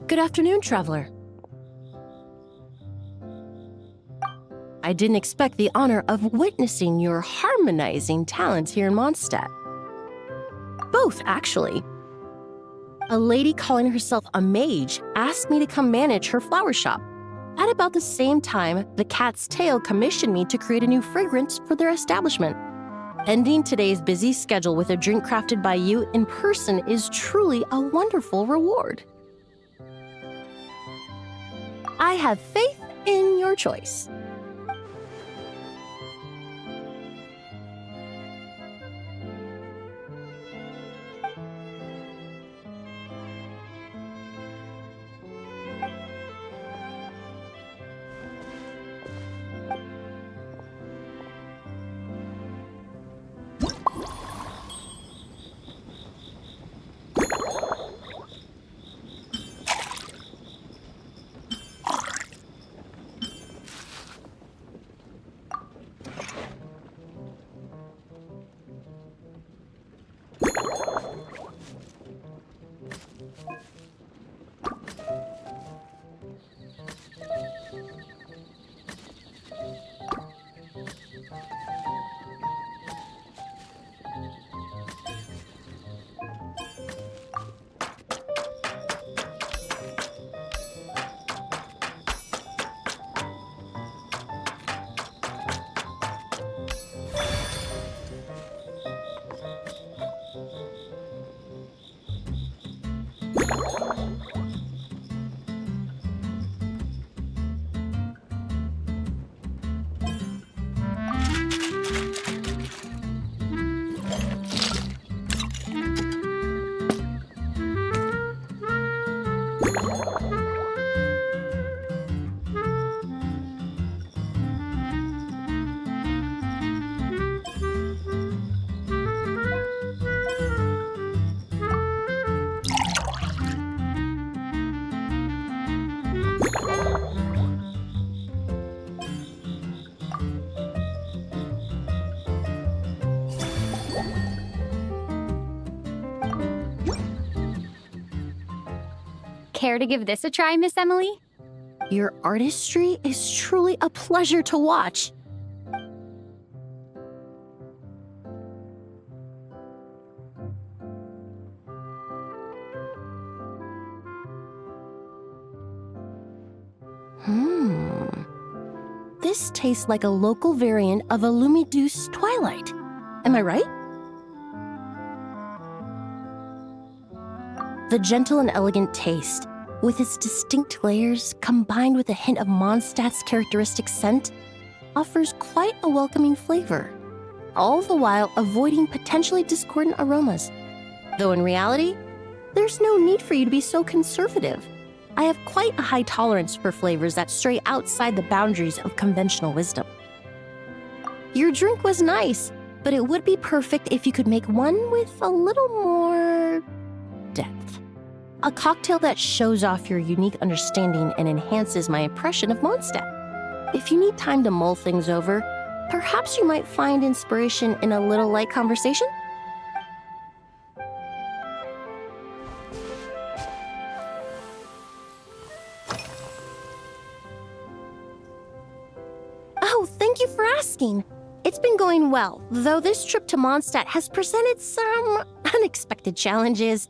Good afternoon, traveler. I didn't expect the honor of witnessing your harmonizing talents here in Mondstadt. Both, actually. A lady calling herself a mage asked me to come manage her flower shop. At about the same time, the Cat's Tail commissioned me to create a new fragrance for their establishment. Ending today's busy schedule with a drink crafted by you in person is truly a wonderful reward. I have faith in your choice. Care to give this a try, Miss Emilie? Your artistry is truly a pleasure to watch. This tastes like a local variant of a Lumiduce Twilight. Am I right? The gentle and elegant taste, with its distinct layers combined with a hint of Mondstadt's characteristic scent, offers quite a welcoming flavor, all the while avoiding potentially discordant aromas. Though in reality, there's no need for you to be so conservative. I have quite a high tolerance for flavors that stray outside the boundaries of conventional wisdom. Your drink was nice, but it would be perfect if you could make one with a little more depth. A cocktail that shows off your unique understanding and enhances my impression of Mondstadt. If you need time to mull things over, perhaps you might find inspiration in a little light conversation? Oh, thank you for asking. It's been going well, though this trip to Mondstadt has presented some unexpected challenges.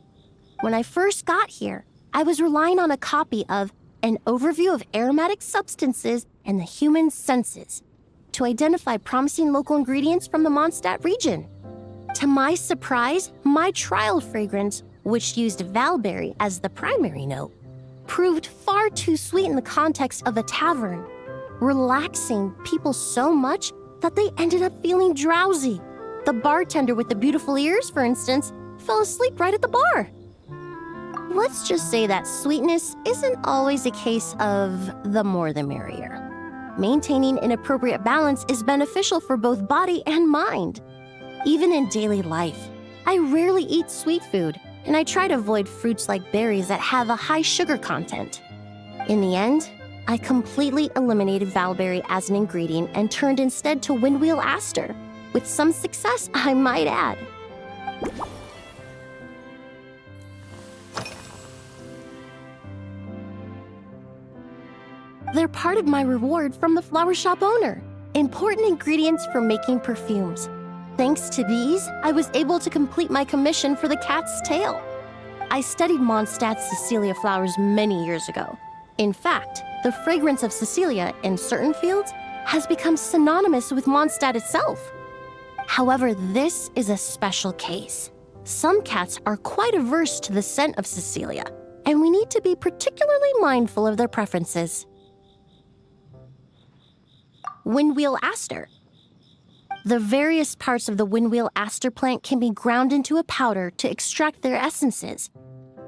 When I first got here, I was relying on a copy of An Overview of Aromatic Substances and the Human Senses to identify promising local ingredients from the Mondstadt region. To my surprise, my trial fragrance, which used valberry as the primary note, proved far too sweet in the context of a tavern, relaxing people so much that they ended up feeling drowsy. The bartender with the beautiful ears, for instance, fell asleep right at the bar. Let's just say that sweetness isn't always a case of the more the merrier. Maintaining an appropriate balance is beneficial for both body and mind. Even in daily life, I rarely eat sweet food, and I try to avoid fruits like berries that have a high sugar content. In the end, I completely eliminated Valberry as an ingredient and turned instead to Windwheel Aster, with some success, I might add. They're part of my reward from the flower shop owner. Important ingredients for making perfumes. Thanks to these, I was able to complete my commission for the cat's tail. I studied Mondstadt's Cecilia flowers many years ago. In fact, the fragrance of Cecilia in certain fields has become synonymous with Mondstadt itself. However, this is a special case. Some cats are quite averse to the scent of Cecilia, and we need to be particularly mindful of their preferences. Windwheel Aster. The various parts of the Windwheel Aster plant can be ground into a powder to extract their essences.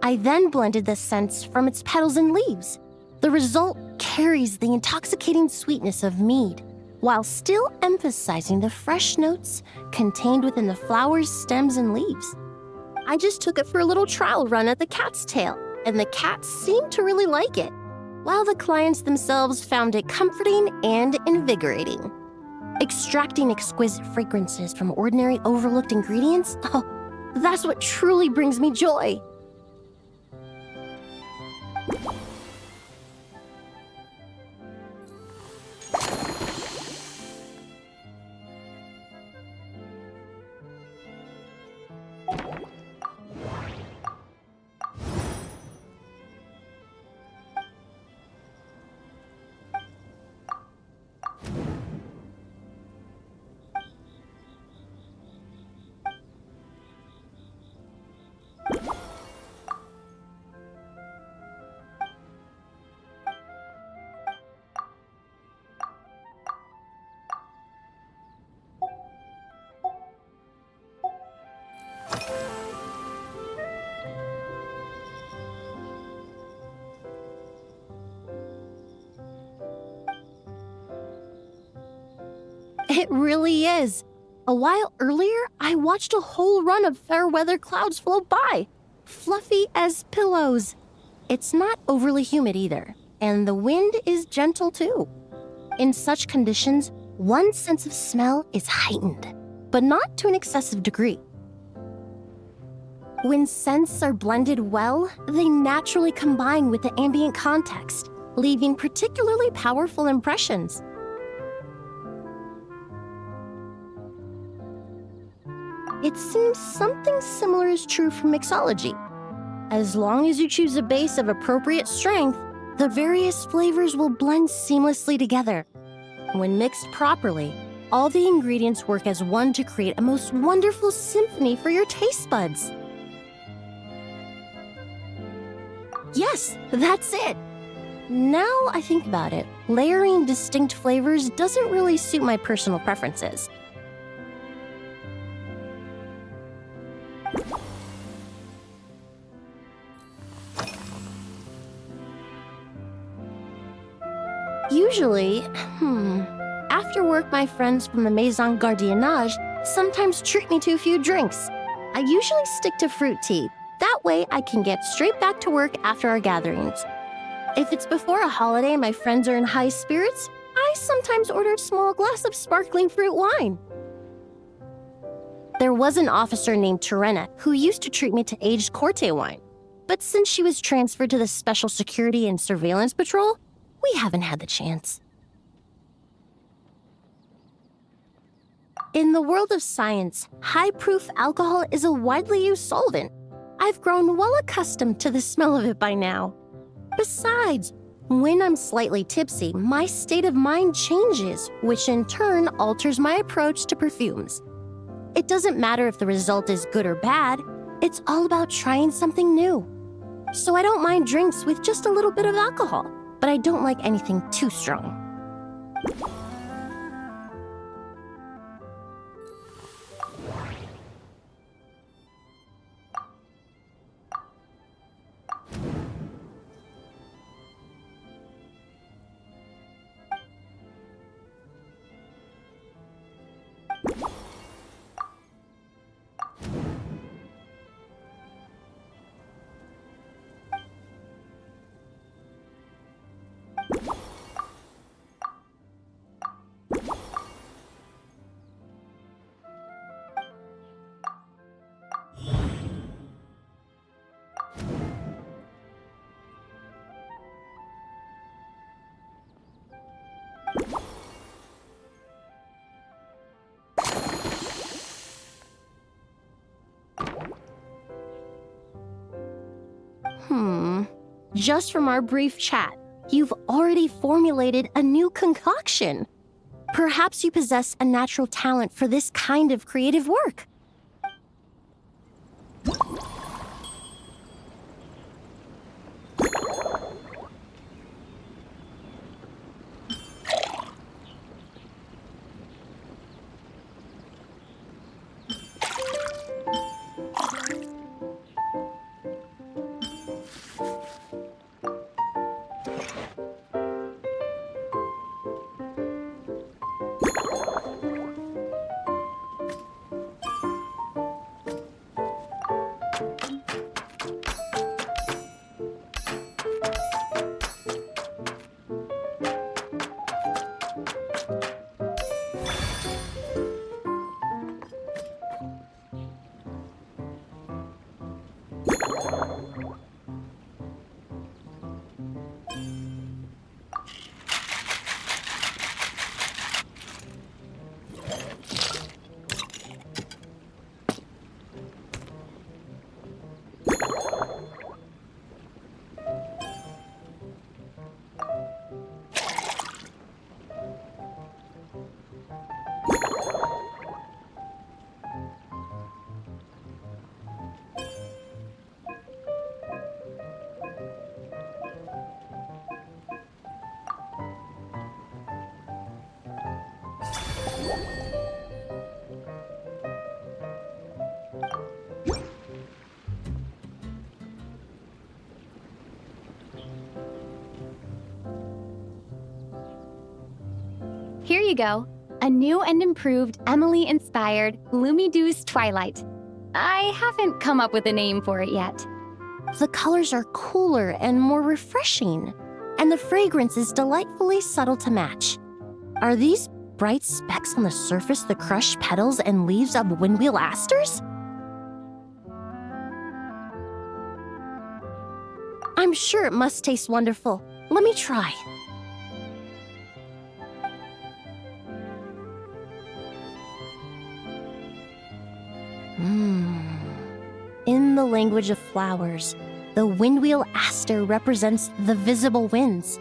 I then blended the scents from its petals and leaves. The result carries the intoxicating sweetness of mead, while still emphasizing the fresh notes contained within the flower's stems and leaves. I just took it for a little trial run at the cat's tail, and the cats seemed to really like it, while the clients themselves found it comforting and invigorating. Extracting exquisite fragrances from ordinary overlooked ingredients, oh, that's what truly brings me joy. It really is. A while earlier, I watched a whole run of fair weather clouds float by, fluffy as pillows. It's not overly humid either, and the wind is gentle too. In such conditions, one's sense of smell is heightened, but not to an excessive degree. When scents are blended well, they naturally combine with the ambient context, leaving particularly powerful impressions. It seems something similar is true for mixology. As long as you choose a base of appropriate strength, the various flavors will blend seamlessly together. When mixed properly, all the ingredients work as one to create a most wonderful symphony for your taste buds. Yes, that's it. Now I think about it, layering distinct flavors doesn't really suit my personal preferences. Usually, after work, my friends from the Maison Gardiennage sometimes treat me to a few drinks. I usually stick to fruit tea. That way, I can get straight back to work after our gatherings. If it's before a holiday and my friends are in high spirits, I sometimes order a small glass of sparkling fruit wine. There was an officer named Terena who used to treat me to aged Corte wine. But since she was transferred to the Special Security and Surveillance Patrol, we haven't had the chance. In the world of science, high-proof alcohol is a widely used solvent. I've grown well accustomed to the smell of it by now. Besides, when I'm slightly tipsy, my state of mind changes, which in turn alters my approach to perfumes. It doesn't matter if the result is good or bad, it's all about trying something new. So I don't mind drinks with just a little bit of alcohol, but I don't like anything too strong. Just from our brief chat, you've already formulated a new concoction. Perhaps you possess a natural talent for this kind of creative work. Here you go. A new and improved Emilie-inspired Lumideuse Twilight. I haven't come up with a name for it yet. The colors are cooler and more refreshing, and the fragrance is delightfully subtle to match. Are these bright specks on the surface the crushed petals and leaves of windwheel asters? I'm sure it must taste wonderful. Let me try. In the language of flowers, the windwheel aster represents the visible winds.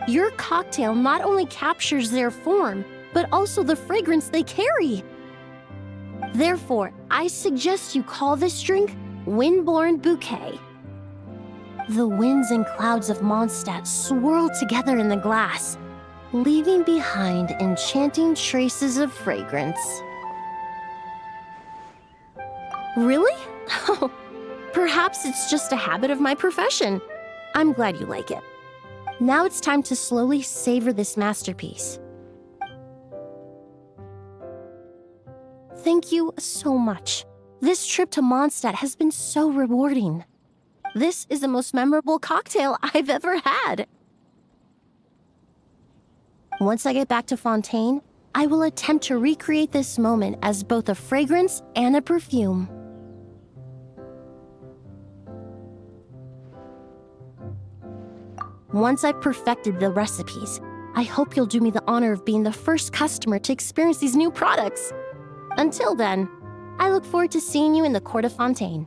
Your cocktail not only captures their form, but also the fragrance they carry. Therefore, I suggest you call this drink Windborne Bouquet. The winds and clouds of Mondstadt swirl together in the glass, leaving behind enchanting traces of fragrance. Really? Oh, perhaps it's just a habit of my profession. I'm glad you like it. Now it's time to slowly savor this masterpiece. Thank you so much. This trip to Mondstadt has been so rewarding. This is the most memorable cocktail I've ever had. Once I get back to Fontaine, I will attempt to recreate this moment as both a fragrance and a perfume. Once I've perfected the recipes, I hope you'll do me the honor of being the first customer to experience these new products. Until then, I look forward to seeing you in the Court of Fontaine.